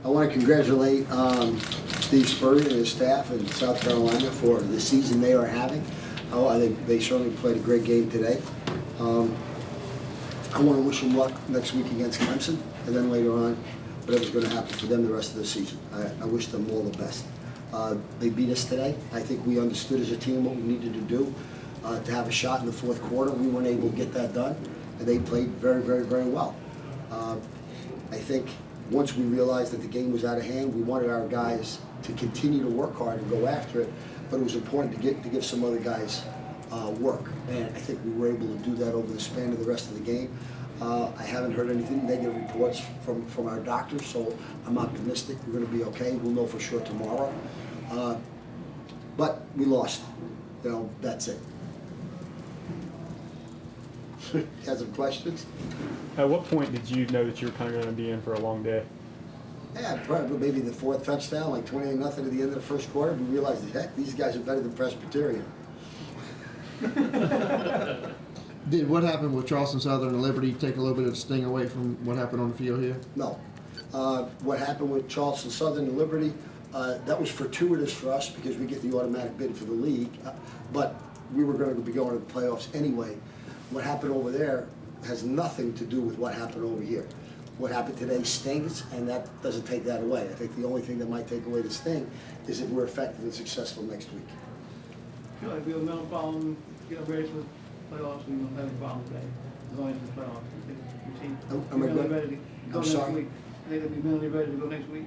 I want to congratulate Steve Spurrier and his staff in South Carolina for the season they are having. I think they certainly played a great game today. I want to wish them luck next week against Clemson, and then later on, whatever's going to happen for them the rest of the season. I wish them all the best. They beat us today. I think we understood as a team what we needed to do to have a shot in the fourth quarter. We weren't able to get that done, and they played very, very, very well. I think once we realized that the game was out of hand, we wanted our guys to continue to work hard and go after it, but it was important to give some other guys work, and I think we were able to do that over the span of the rest of the game. I haven't heard anything negative reports from our doctors, so I'm optimistic we're going to be okay. We'll know for sure tomorrow. But we lost. That's it. Have some questions? At what point did you know that you were kind of going to be in for a long day? Yeah, probably maybe the fourth touchdown, like 28-0 at the end of the first quarter. We realized, heck, these guys are better than Presbyterian. Did what happened with Charleston Southern and Liberty take a little bit of the sting away from what happened on the field here? No. What happened with Charleston Southern and Liberty, that was fortuitous for us because we get the automatic bid for the league, but we were going to be going to the playoffs anyway. What happened over there has nothing to do with what happened over here. What happened today stings, and that doesn't take that away. I think the only thing that might take away the sting is if we're effective and successful next week. I feel like we'll have a problem, get ready for the playoffs, we won't have a problem today, as long as it's the playoffs. Am I good? Ready to go I'm next sorry? week. They will be mentally ready to go next week.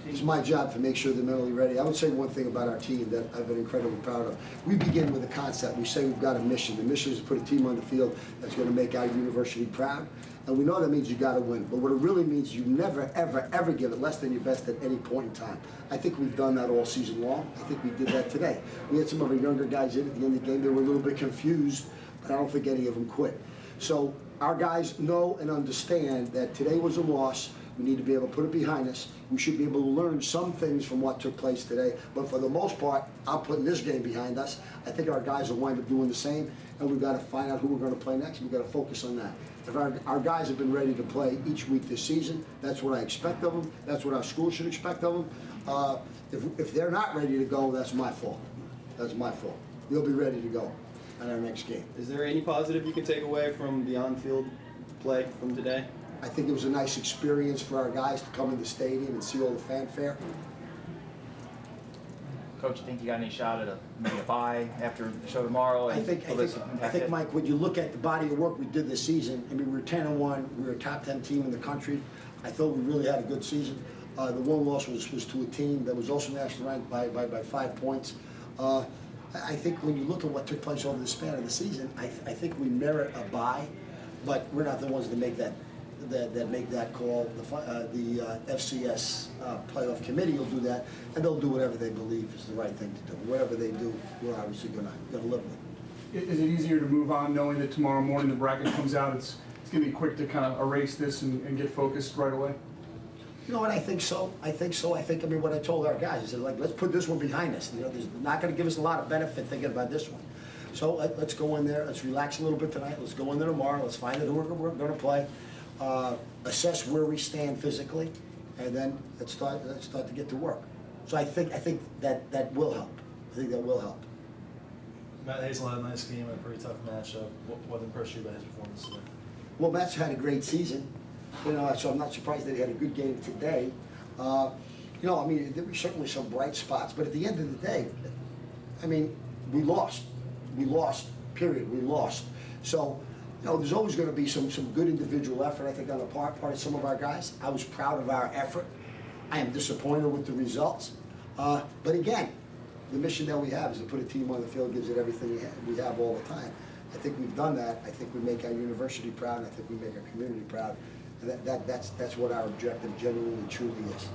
It's my job to make sure they're mentally ready. I would say one thing about our team that I've been incredibly proud of. We begin with a concept. We say we've got a mission. The mission is to put a team on the field that's going to make our university proud. And we know that means you got to win. But what it really means, you never, ever, ever give it less than your best at any point in time. I think we've done that all season long. I think we did that today. We had some of our younger guys in at the end of the game. They were a little bit confused, but I don't think any of them quit. So our guys know and understand that today was a loss. We need to be able to put it behind us. We should be able to learn some things from what took place today. But for the most part, I'm putting this game behind us. I think our guys will wind up doing the same, and we've got to find out who we're going to play next. We've got to focus on that. If our guys have been ready to play each week this season, that's what I expect of them. That's what our school should expect of them. If they're not ready to go, that's my fault. That's my fault. They'll be ready to go on our next game. Is there any positive you can take away from the on-field play from today? I think it was a nice experience for our guys to come in the stadium and see all the fanfare. Coach, you think you got any shot at maybe a bye after the show tomorrow? I think, Mike, when you look at the body of work we did this season, I mean, we were 10-1, we were a top 10 team in the country. I thought we really had a good season. The one loss was to a team that was also nationally ranked by 5 points. I think when you look at what took place over the span of the season, I think we merit a bye, but we're not the ones that make that call. The FCS playoff committee will do that, and they'll do whatever they believe is the right thing to do. Whatever they do, we're obviously going to live with. Is it easier to move on knowing that tomorrow morning the bracket comes out? It's going to be quick to kind of erase this and get focused right away? You know what, I think so. I mean, what I told our guys, I said, like, let's put this one behind us. There's not going to give us a lot of benefit thinking about this one. So let's go in there, let's relax a little bit tonight, let's go in there tomorrow, let's find out who we're going to play. Assess where we stand physically, and then let's start to get to work. So I think that will help. I think that will help. Matt Hazel had a nice game, a pretty tough matchup. What impressed you about his performance today? Well, Matt's had a great season, so I'm not surprised that he had a good game today. I mean, there were certainly some bright spots, but at the end of the day, I mean, we lost. We lost, period. We lost. So, there's always going to be some good individual effort, I think, on the part of some of our guys. I was proud of our effort. I am disappointed with the results. But again, the mission that we have is to put a team on the field, gives it everything we have all the time. I think we've done that. I think we make our university proud. I think we make our community proud. And that's what our objective genuinely, truly is.